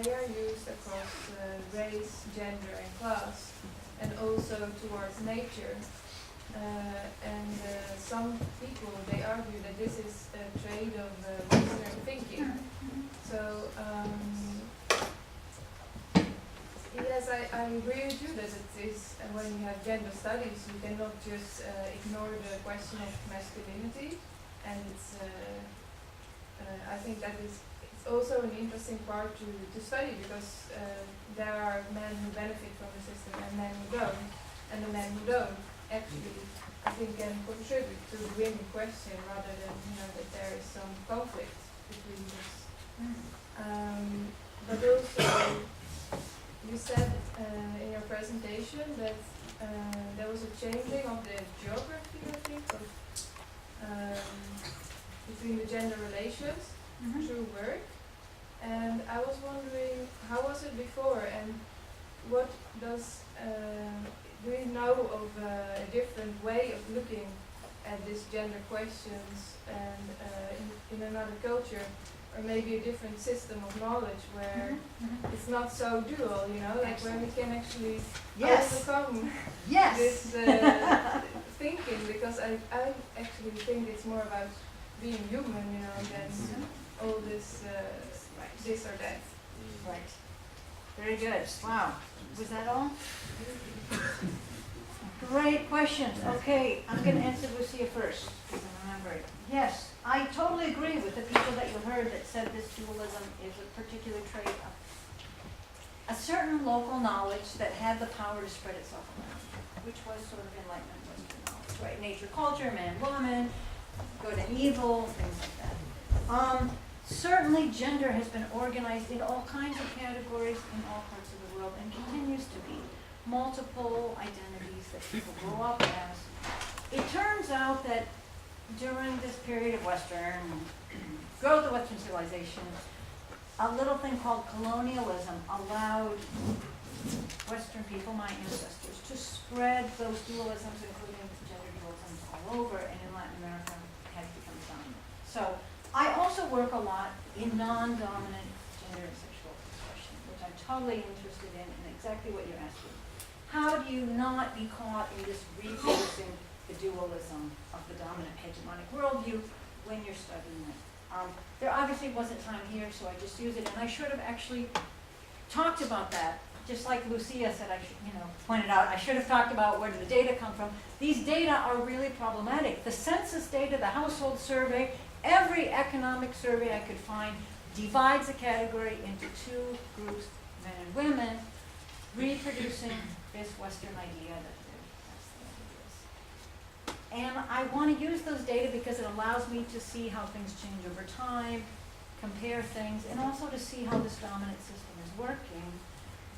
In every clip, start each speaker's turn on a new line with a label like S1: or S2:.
S1: they are used across race, gender, and class, and also towards nature. And some people, they argue that this is a trait of Western thinking. So, yes, I agree with you that it is, when you have gender studies, you cannot just ignore the question of masculinity. And it's, I think that it's also an interesting part to study, because there are men who benefit from the system and men who don't. And the men who don't actually, I think, can contribute to the winning question, rather than, that there is some conflict between this. But also, you said in your presentation that there was a changing of the geography, I think, of, between the gender relations through work. And I was wondering, how was it before, and what does, do you know of a different way of looking at these gender questions, and in another culture, or maybe a different system of knowledge where it's not so dual, like where we can actually overcome this thinking, because I actually think it's more about being human, than all this this or that.
S2: Right. Very good. Wow. Was that all? Great questions. Okay, I'm going to answer Lucia first, because I remember it. Yes, I totally agree with the people that you heard that said this dualism is a particular trait of a certain local knowledge that had the power to spread itself around, which was sort of Enlightenment Western knowledge, right? Nature, culture, man, woman, good and evil, things like that. Certainly gender has been organized in all kinds of categories in all parts of the world, and continues to be. Multiple identities that people grow up as. It turns out that during this period of Western growth of Western civilization, a little thing called colonialism allowed Western people, my ancestors, to spread those dualisms, including gender dualisms, all over, and in Latin America has become dominant. So I also work a lot in non-dominant gender and sexual expression, which I'm totally interested in, and exactly what you're asking. How do you not be caught in this reproducing the dualism of the dominant hegemonic worldview when you're studying it? There obviously wasn't time here, so I just used it, and I should have actually talked about that. Just like Lucia said, I should, pointed out, I should have talked about where did the data come from. These data are really problematic. The census data, the household survey, every economic survey I could find divides a category into two groups, men and women, reproducing this Western idea that that's the way it is. And I want to use those data because it allows me to see how things change over time, compare things, and also to see how this dominant system is working.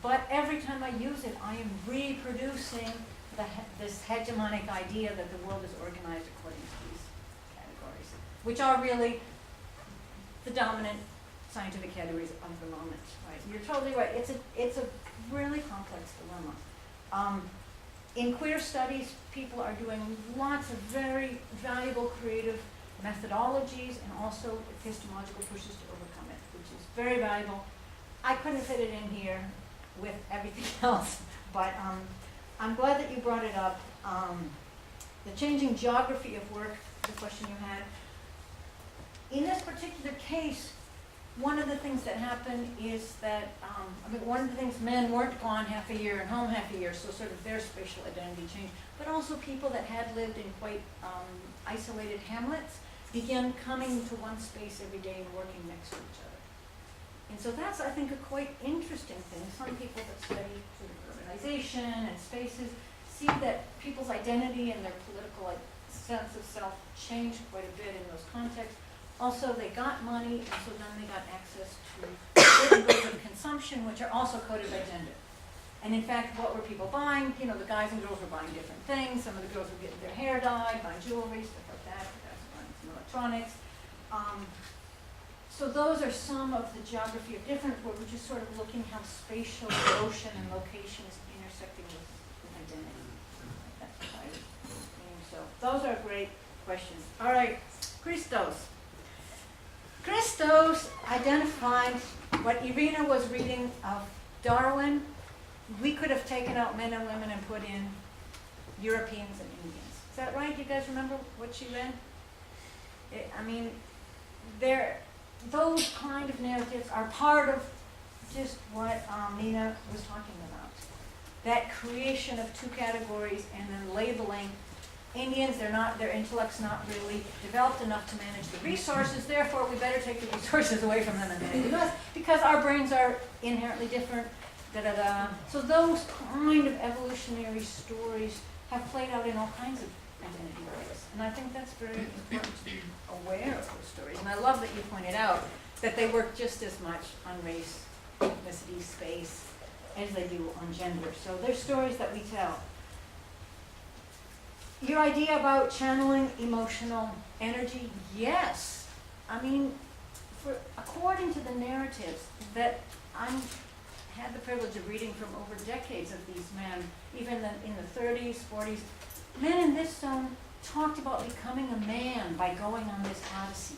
S2: But every time I use it, I am reproducing this hegemonic idea that the world is organized according to these categories, which are really the dominant scientific categories of the moment. Right? You're totally right. It's a really complex dilemma. In queer studies, people are doing lots of very valuable creative methodologies and also epistemological pushes to overcome it, which is very valuable. I couldn't fit it in here with everything else, but I'm glad that you brought it up. The changing geography of work, the question you had. In this particular case, one of the things that happened is that, one of the things, men weren't gone half a year and home half a year, so sort of their spatial identity changed. But also people that had lived in quite isolated hamlets began coming to one space every day and working next to each other. And so that's, I think, a quite interesting thing. Some people that study sort of urbanization and spaces see that people's identity and their political sense of self changed quite a bit in those contexts. Also, they got money, and so then they got access to certain goods of consumption, which are also coded by gender. And in fact, what were people buying? The guys and girls were buying different things. Some of the girls were getting their hair dyed, buying jewelry, stuff like that. The guys were buying some electronics. So those are some of the geography of difference, where we're just sort of looking how spatial motion and location is intersecting with identity. That's what I mean. So those are great questions. All right, Christos. Christos identified what Irina was reading of Darwin, we could have taken out men and women and put in Europeans and Indians. Is that right? You guys remember what she read? I mean, those kind of narratives are part of just what Nina was talking about. That creation of two categories and then labeling Indians, their intellect's not really developed enough to manage the resources, therefore we better take the resources away from them and manage us because our brains are inherently different, da-da-da. So those kind of evolutionary stories have played out in all kinds of identity ways. And I think that's very important to be aware of those stories. And I love that you pointed out that they work just as much on race, ethnicity, space, as they do on gender. So they're stories that we tell. Your idea about channeling emotional energy, yes. I mean, according to the narratives that I had the privilege of reading from over decades of these men, even in the 30s, 40s, men in this zone talked about becoming a man by going on this odyssey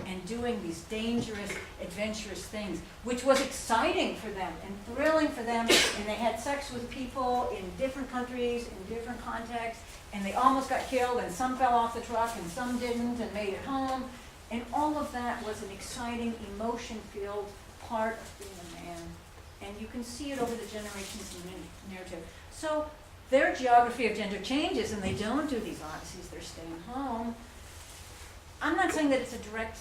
S2: and doing these dangerous, adventurous things, which was exciting for them and thrilling for them, and they had sex with people in different countries, in different contexts, and they almost got killed, and some fell off the truck, and some didn't, and made it home, and all of that was an exciting, emotion-filled part of being a man, and you can see it over the generations in the narrative. So their geography of gender changes, and they don't do these odysseys, they're staying home. I'm not saying that it's a direct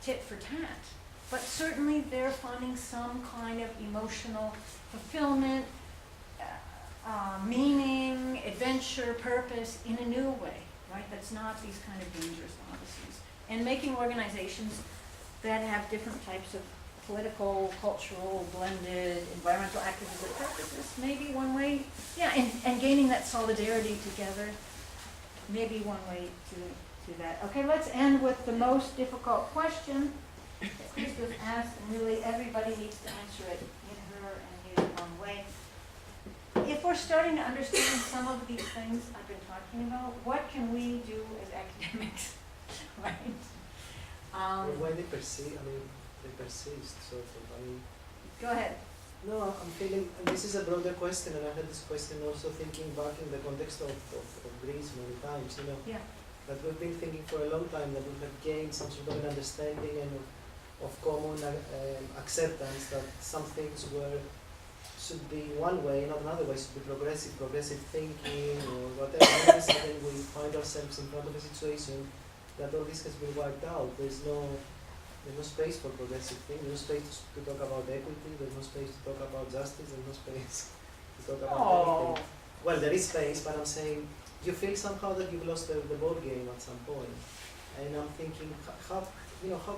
S2: tit for tat, but certainly they're finding some kind of emotional fulfillment, meaning, adventure, purpose in a new way, right? That's not these kind of dangerous odysseys. And making organizations that have different types of political, cultural, blended, environmental activism purposes may be one way, yeah, and gaining that solidarity together may be one way to that. Okay, let's end with the most difficult question that Chris was asked, and really everybody needs to answer it in her and his own way. If we're starting to understand some of these things I've been talking about, what can we do as academics, right?
S3: When they persist, sort of. I mean,
S2: go ahead.
S3: No, I'm feeling, and this is a broader question, and I had this question also thinking back in the context of Greece many times, you know.
S2: Yeah.
S3: That we've been thinking for a long time that we have gained some sort of an understanding and of common acceptance that some things should be one way, not another way, should be progressive thinking or whatever. And all of a sudden we find ourselves in front of a situation that all this has been wiped out. There's no space for progressive thinking, there's no space to talk about equity, there's no space to talk about justice, there's no space to talk about anything. Well, there is space, but I'm saying, you feel somehow that you've lost the ball game at some point. And I'm thinking, how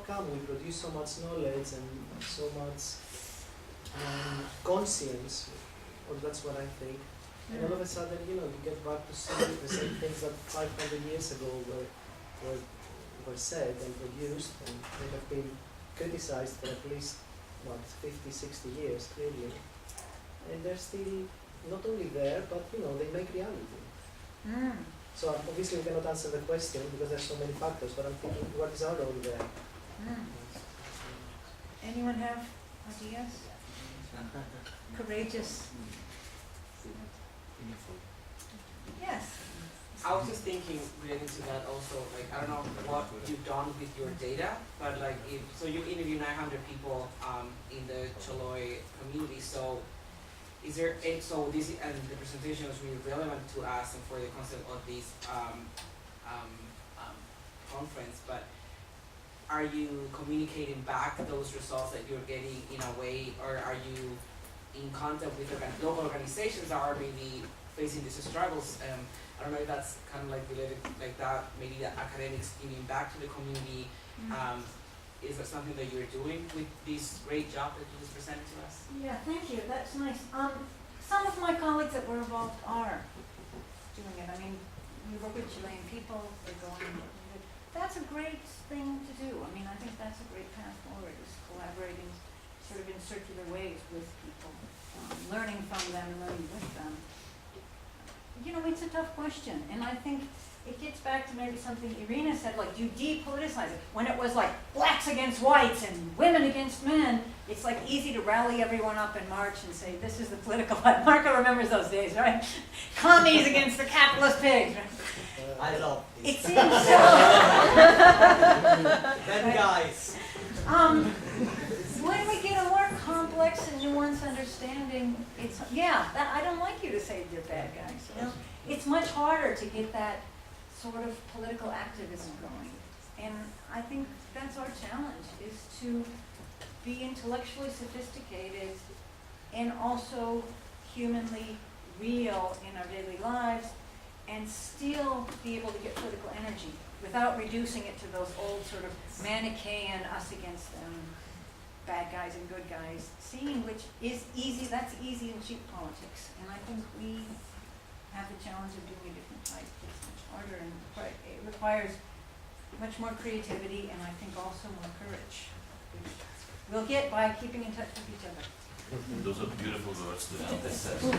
S3: come we produce so much knowledge and so much conscience, or that's what I think, and all of a sudden, you get back to see the same things that 500 years ago were said and produced, and they have been criticized for at least, 50, 60 years, clearly. And they're still not only there, but, they make reality. So obviously we cannot answer the question because there's so many factors, but I'm thinking, what is our role there?
S2: Anyone have ideas? Courageous. Yes.
S4: I was just thinking, relating to that also, I don't know what you've done with your data, but so you interview 900 people in the Choloi community, so is there any, so this, and the presentation was really relevant to us and for the concept of this conference, but are you communicating back those results that you're getting in a way, or are you in contact with local organizations that are maybe facing these struggles? I don't know if that's kind of related like that, maybe the academics giving back to the community. Is that something that you're doing with this great job that you just presented to us?
S2: Yeah, thank you. That's nice. Some of my colleagues that were involved are doing it. I mean, we work with Chilean people. They're going. That's a great thing to do. I mean, I think that's a great path forward, is collaborating sort of in circular ways with people, learning from them, learning with them. you know, it's a tough question, and I think it gets back to maybe something Irina said, like, you depoliticize it. When it was like blacks against whites and women against men, it's like easy to rally everyone up in March and say, this is the political fight. Marco remembers those days, right? Commies against the capitalist pigs, right?
S5: I love
S2: It
S5: these.
S2: seems so.
S5: Them guys.
S2: When we get a more complex and nuanced understanding, it's, I don't like you to say they're bad guys, you know? It's much harder to get that sort of political activism going. And I think that's our challenge, is to be intellectually sophisticated and also humanly real in our daily lives, and still be able to get political energy without reducing it to those old sort of Manichaean us against them, bad guys and good guys, seeing which is easy, that's easy and cheap politics. And I think we have the challenge of doing a different type. It's much harder, and it requires much more creativity, and I think also more courage, which we'll get by keeping in touch with each other.
S6: Those are beautiful words to end this session.